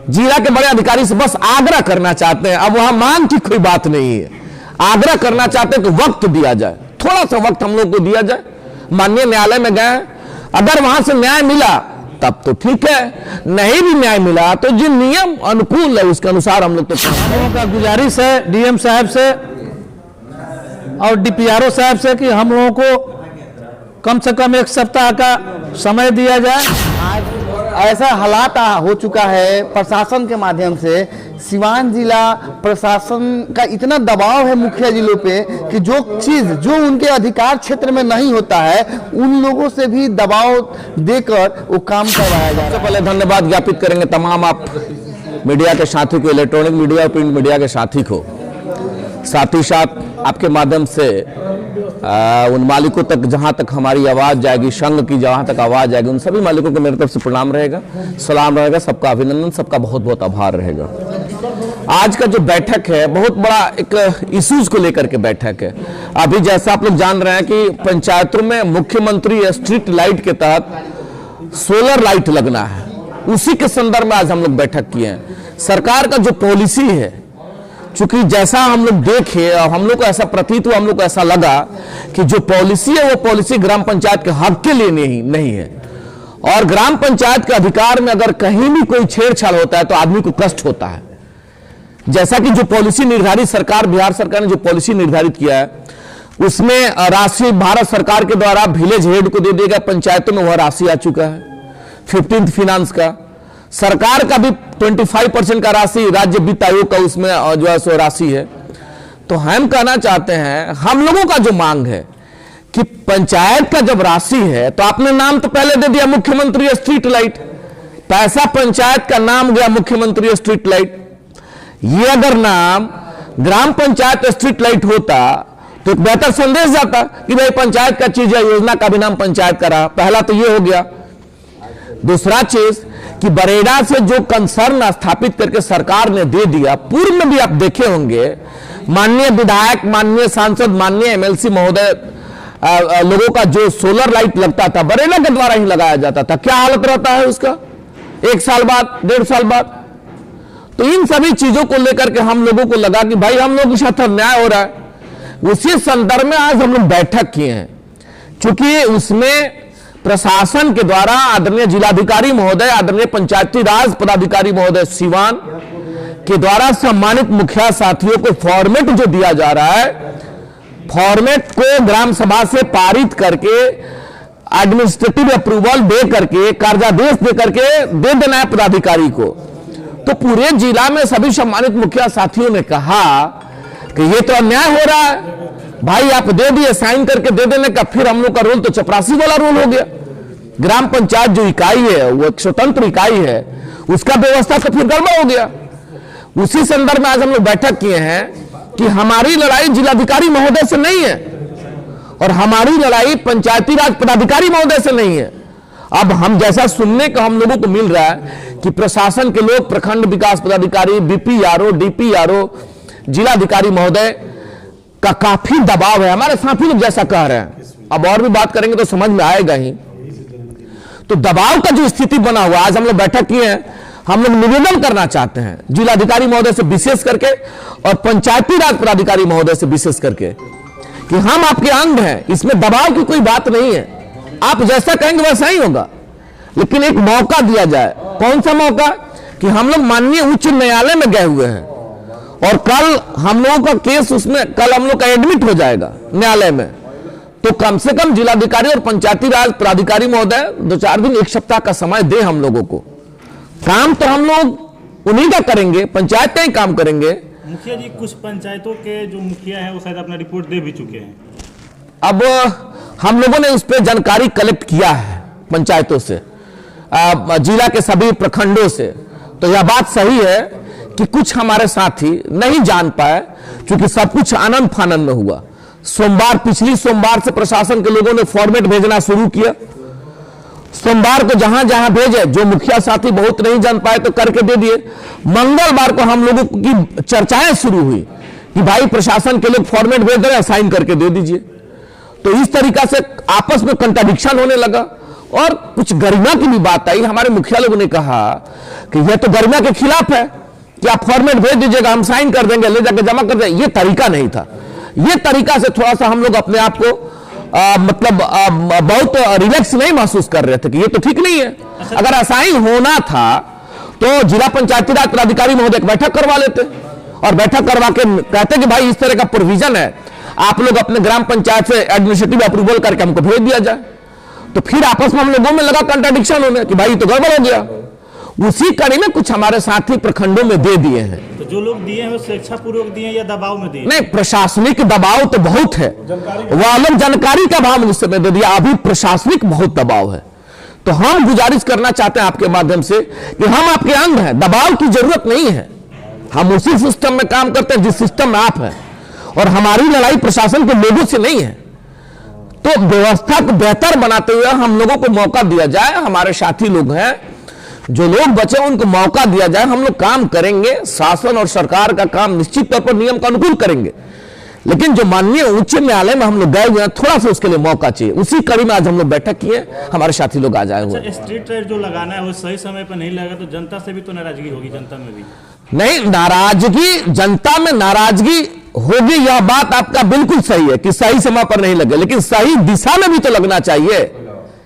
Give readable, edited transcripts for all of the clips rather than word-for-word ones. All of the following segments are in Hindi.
जिला के बड़े अधिकारी से बस आग्रह करना चाहते हैं, अब वहां मांग की कोई बात नहीं है, आग्रह करना चाहते हैं कि वक्त दिया जाए, थोड़ा सा वक्त हम लोग को दिया जाए। माननीय न्यायालय में गए, अगर वहां से न्याय मिला तब तो ठीक है, नहीं भी न्याय मिला तो जो नियम अनुकूल है उसके अनुसार हम लोग तो का गुजारिश है डीएम साहब से और डीपीआरओ साहब से कि हम लोगों को कम से कम 1 सप्ताह का समय दिया जाए। आज ऐसा हालात हो चुका है प्रशासन के माध्यम से, सिवान जिला प्रशासन का इतना दबाव है मुखिया जिलों पे कि जो चीज जो उनके अधिकार क्षेत्र में नहीं होता है उन लोगों से भी दबाव देकर वो काम करवाया जा रहा है। सबसे पहले धन्यवाद ज्ञापित करेंगे तमाम आप मीडिया के साथी को, इलेक्ट्रॉनिक मीडिया और प्रिंट मीडिया के साथी को, साथ ही साथ आपके माध्यम से उन मालिकों तक जहां तक हमारी आवाज जाएगी, संघ की जहां तक आवाज जाएगी, उन सभी मालिकों को मेरी तरफ से प्रणाम रहेगा, सलाम रहेगा, सबका अभिनंदन, सबका बहुत बहुत आभार रहेगा। आज का जो बैठक है बहुत बड़ा एक इश्यूज को लेकर के बैठक है। अभी जैसा आप लोग जान रहे हैं कि पंचायतों में मुख्यमंत्री स्ट्रीट लाइट के तहत सोलर लाइट लगना है, उसी के संदर्भ में आज हम लोग बैठक किए हैं। सरकार का जो पॉलिसी है, चूंकि जैसा हम लोग देखे और हम लोग को ऐसा प्रतीत हुआ, हम लोग को ऐसा लगा कि जो पॉलिसी है वो पॉलिसी ग्राम पंचायत के हक के लिए नहीं है, और ग्राम पंचायत के अधिकार में अगर कहीं भी कोई छेड़छाड़ होता है तो आदमी को कष्ट होता है। जैसा कि जो पॉलिसी निर्धारित सरकार, बिहार सरकार ने जो पॉलिसी निर्धारित किया है उसमें राशि भारत सरकार के द्वारा विलेज हेड को दे दिया गया, पंचायतों में वह राशि आ चुका है 15th फिनांस का, सरकार का भी 25% का राशि राज्य वित्त आयोग का उसमें जो है सो राशि है। तो हम कहना चाहते हैं, हम लोगों का जो मांग है कि पंचायत का जब राशि है तो आपने नाम तो पहले दे दिया मुख्यमंत्री स्ट्रीट लाइट, पैसा पंचायत का नाम गया मुख्यमंत्री स्ट्रीट लाइट। ये अगर नाम ग्राम पंचायत स्ट्रीट लाइट होता तो एक बेहतर संदेश जाता कि भाई पंचायत का चीज है, योजना का भी नाम पंचायत का रहा। पहला तो ये हो गया। दूसरा चीज कि बरेड़ा से जो कंसर्न स्थापित करके सरकार ने दे दिया, पूर्व में भी आप देखे होंगे माननीय विधायक, माननीय सांसद, माननीय एमएलसी महोदय लोगों का जो सोलर लाइट लगता था बरेड़ा के द्वारा ही लगाया जाता था, क्या हालत रहता है उसका 1 साल बाद, 1.5 साल बाद। तो इन सभी चीजों को लेकर के हम लोगों को लगा कि भाई हम लोग के साथ अन्याय हो रहा है। उसी संदर्भ में आज हम लोग बैठक किए हैं, क्योंकि उसमें प्रशासन के द्वारा आदरणीय जिलाधिकारी महोदय, आदरणीय पंचायती राज पदाधिकारी महोदय सिवान के द्वारा सम्मानित मुखिया साथियों को फॉर्मेट जो दिया जा रहा है, फॉर्मेट को ग्राम सभा से पारित करके एडमिनिस्ट्रेटिव अप्रूवल दे करके, कार्यादेश दे करके दे देना है पदाधिकारी को। तो पूरे जिला में सभी सम्मानित मुखिया साथियों ने कहा कि ये तो अन्याय हो रहा है भाई, आप दे दिए, साइन करके दे देने का, फिर हम लोग का रोल तो चपरासी वाला रोल हो गया। ग्राम पंचायत जो इकाई है वो एक स्वतंत्र इकाई है, उसका व्यवस्था तो फिर गड़बड़ हो गया। उसी संदर्भ में आज हम लोग बैठक किए हैं कि हमारी लड़ाई जिलाधिकारी महोदय से नहीं है और हमारी लड़ाई पंचायती राज पदाधिकारी महोदय से नहीं है। अब हम जैसा सुनने का हम लोगों को मिल रहा है कि प्रशासन के लोग, प्रखंड विकास पदाधिकारी, बीपीआरओ, डीपीआरओ, जिलाधिकारी महोदय का काफी दबाव है, हमारे साथी लोग जैसा कह रहे हैं। अब और भी बात करेंगे तो समझ में आएगा ही। तो दबाव का जो स्थिति बना हुआ, आज हम लोग बैठक किए हैं, हम लोग निवेदन करना चाहते हैं जिलाधिकारी महोदय से विशेष करके और पंचायती राज पदाधिकारी महोदय से विशेष करके कि हम आपके अंग हैं, इसमें दबाव की कोई बात नहीं है, आप जैसा कहेंगे वैसा ही होगा, लेकिन एक मौका दिया जाए। कौन सा मौका? कि हम लोग माननीय उच्च न्यायालय में गए हुए हैं और कल हम लोगों का केस उसमें, कल हम लोग का एडमिट हो जाएगा न्यायालय में, तो कम से कम जिलाधिकारी और पंचायती राज पदाधिकारी महोदय 2-4 दिन, 1 सप्ताह का समय दे हम लोगों को। काम तो हम लोग उन्हीं का करेंगे, पंचायत का ही काम करेंगे। मुखिया जी, कुछ पंचायतों के जो मुखिया हैं वो शायद अपना रिपोर्ट दे भी चुके हैं। अब हम लोगों ने उस पर जानकारी कलेक्ट किया है पंचायतों से, जिला के सभी प्रखंडों से। तो यह बात सही है कि कुछ हमारे साथी नहीं जान पाए, क्योंकि सब कुछ आनंद फानंद में हुआ। पिछली सोमवार से प्रशासन के लोगों ने फॉर्मेट भेजना शुरू किया। सोमवार को जहां जहां भेजे, जो मुखिया साथी बहुत नहीं जान पाए तो करके दे दिए। मंगलवार को हम लोगों की चर्चाएं शुरू हुई कि भाई प्रशासन के लोग फॉर्मेट भेज रहे हैं, साइन करके दे दीजिए। तो इस तरीका से आपस में कंट्राडिक्शन होने लगा और कुछ गरिमा की भी बात आई। हमारे मुखिया लोगों ने कहा कि यह तो गरिमा के खिलाफ है कि आप फॉर्मेट भेज दीजिएगा, हम साइन कर देंगे, ले जाकर जमा कर देंगे। ये तरीका नहीं था। ये तरीका से थोड़ा सा हम लोग अपने आप को बहुत रिलैक्स नहीं महसूस कर रहे थे कि ये तो ठीक नहीं है। अगर असाइन होना था तो जिला पंचायती राज पदाधिकारी महोदय एक बैठक करवा लेते और बैठक करवा के कहते कि भाई इस तरह का प्रोविजन है, आप लोग अपने ग्राम पंचायत से एडमिनिस्ट्रेटिव अप्रूवल करके हमको भेज दिया जाए। तो फिर आपस में हम लोगों में लगा कंट्राडिक्शन होने कि भाई तो गड़बड़ हो गया। उसी कड़ी में कुछ हमारे साथी प्रखंडों में दे दिए हैं। तो जो लोग दिए हैं वो स्वेच्छापूर्वक दिए हैं या दबाव में दिए? नहीं, प्रशासनिक दबाव तो बहुत है, वह लोग जानकारी का भाव उस समय दे दिया। अभी प्रशासनिक बहुत दबाव है। तो हम गुजारिश करना चाहते हैं आपके माध्यम से कि हम आपके अंग हैं, दबाव की जरूरत नहीं है। हम उसी सिस्टम में काम करते हैं जिस सिस्टम में आप हैं, और हमारी लड़ाई प्रशासन के लोगों से नहीं है। तो व्यवस्था को बेहतर बनाते हुए हम लोगों को मौका दिया जाए। हमारे साथी लोग हैं, जो लोग बचे उनको मौका दिया जाए। हम लोग काम करेंगे, शासन और सरकार का काम निश्चित तौर पर नियम का अनुकूल करेंगे, लेकिन जो माननीय उच्च न्यायालय में हम लोग गए हुए हैं, थोड़ा सा उसके लिए मौका चाहिए। उसी कड़ी में आज हम लोग बैठक किए, हमारे साथी लोग आ जाए हुए। अच्छा, स्ट्रीट लाइट जो लगाना है वो सही समय पर नहीं लगा तो जनता से भी तो नाराजगी होगी, जनता में भी? नहीं, नाराजगी जनता में नाराजगी होगी, यह बात आपका बिल्कुल सही है कि सही समय पर नहीं लगे, लेकिन सही दिशा में भी तो लगना चाहिए।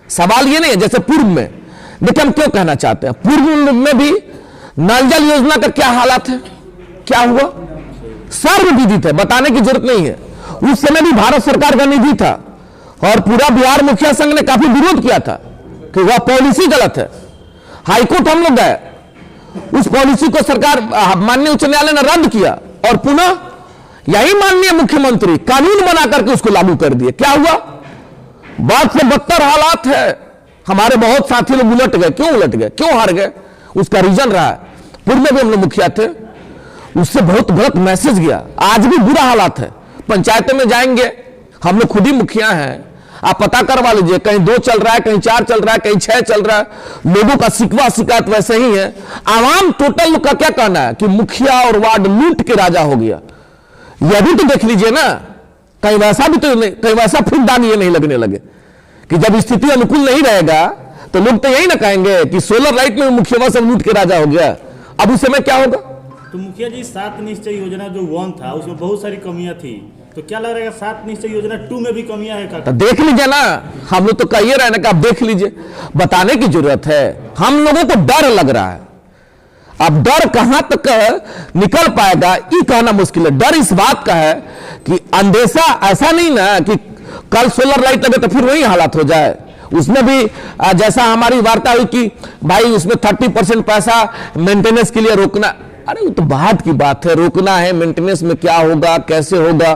सवाल ये नहीं है जैसे पूर्व में, देखिए हम क्यों कहना चाहते हैं, पूर्व में भी नल जल योजना का क्या हालात है, क्या हुआ, सर्वविदित है, बताने की जरूरत नहीं है। उस समय भी भारत सरकार का निधि था और पूरा बिहार मुखिया संघ ने काफी विरोध किया था कि वह पॉलिसी गलत है। हाईकोर्ट हम लोग गए, उस पॉलिसी को सरकार माननीय उच्च न्यायालय ने रद्द किया और पुनः यही माननीय मुख्यमंत्री कानून बना करके उसको लागू कर दिए। क्या हुआ, बाद से बदतर हालात है। हमारे बहुत साथी लोग उलट गए। क्यों उलट गए, क्यों हार गए, उसका रीजन रहा है। पूर्व में भी हम लोग मुखिया थे, उससे बहुत गलत मैसेज गया। आज भी बुरा हालात है। पंचायतों में जाएंगे, हम लोग खुद ही मुखिया हैं, आप पता करवा लीजिए, कहीं 2 चल रहा है, कहीं 4 चल रहा है, कहीं 6 चल रहा है। लोगों का शिकवा शिकायत वैसे ही है। आवाम टोटल का क्या कहना है कि मुखिया और वार्ड लूट के राजा हो गया। यह भी तो देख लीजिए ना, कहीं वैसा भी तो नहीं, कहीं वैसा फिर दाग ये नहीं लगने लगे कि जब स्थिति अनुकूल नहीं रहेगा तो लोग तो यही ना कहेंगे कि सोलर लाइट में मुखिया सब लूट के राजा हो गया। अब उस समय क्या होगा? तो मुखिया जी 7 निश्चय योजना जो 1 था उसमें बहुत सारी कमियां थी, तो क्या लग रहा है 7 निश्चय योजना 2 में भी कमियां है? तो देख लीजिए ना, हम लोग तो कहिए रहे ना कि आप देख लीजिए, बताने की जरूरत है। हम लोगों को डर लग रहा है, अब डर कहां तक निकल पाएगा ये कहना मुश्किल है। डर इस बात का है कि अंदेशा ऐसा नहीं ना कि कल सोलर लाइट लगे तो फिर वही हालात हो जाए। उसमें भी जैसा हमारी वार्ता हुई कि भाई उसमें 30% पैसा मेंटेनेंस के लिए रोकना। अरे वो तो बात की बात है, रोकना है, मेंटेनेंस में क्या होगा, कैसे होगा।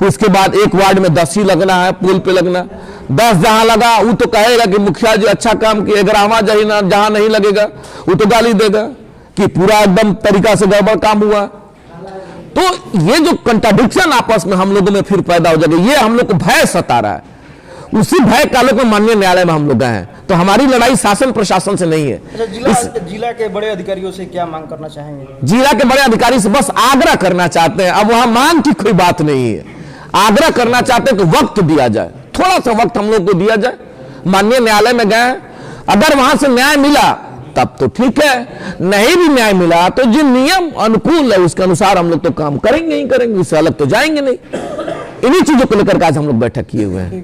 उसके बाद एक वार्ड में 10 ही लगना है, पुल पे लगना 10 जहां लगा वो तो कहेगा कि मुखिया जी अच्छा काम किए, ग्रामा जहां नहीं लगेगा वो तो गाली देगा कि पूरा एकदम तरीका से गड़बड़ काम हुआ। तो ये जो कंट्राडिक्शन आपस में हम लोगों में फिर पैदा हो जाएगा, ये हम लोग को भय सता रहा है। उसी भय कालों में माननीय न्यायालय में हम लोग गए हैं। तो हमारी लड़ाई शासन प्रशासन से नहीं है। अच्छा, जिला के बड़े अधिकारियों से क्या मांग करना चाहेंगे? जिला के बड़े अधिकारी से बस आग्रह करना चाहते हैं, अब वहां मांग की कोई बात नहीं है, आग्रह करना चाहते हैं कि वक्त दिया जाए, थोड़ा सा वक्त हम लोग को दिया जाए। माननीय न्यायालय में गए, अगर वहां से न्याय मिला तब तो ठीक है, नहीं भी न्याय मिला तो जो नियम अनुकूल है उसके अनुसार हम लोग तो काम करेंगे ही करेंगे, इससे अलग तो जाएंगे नहीं। इन्हीं चीजों को लेकर आज हम लोग बैठक किए हुए हैं।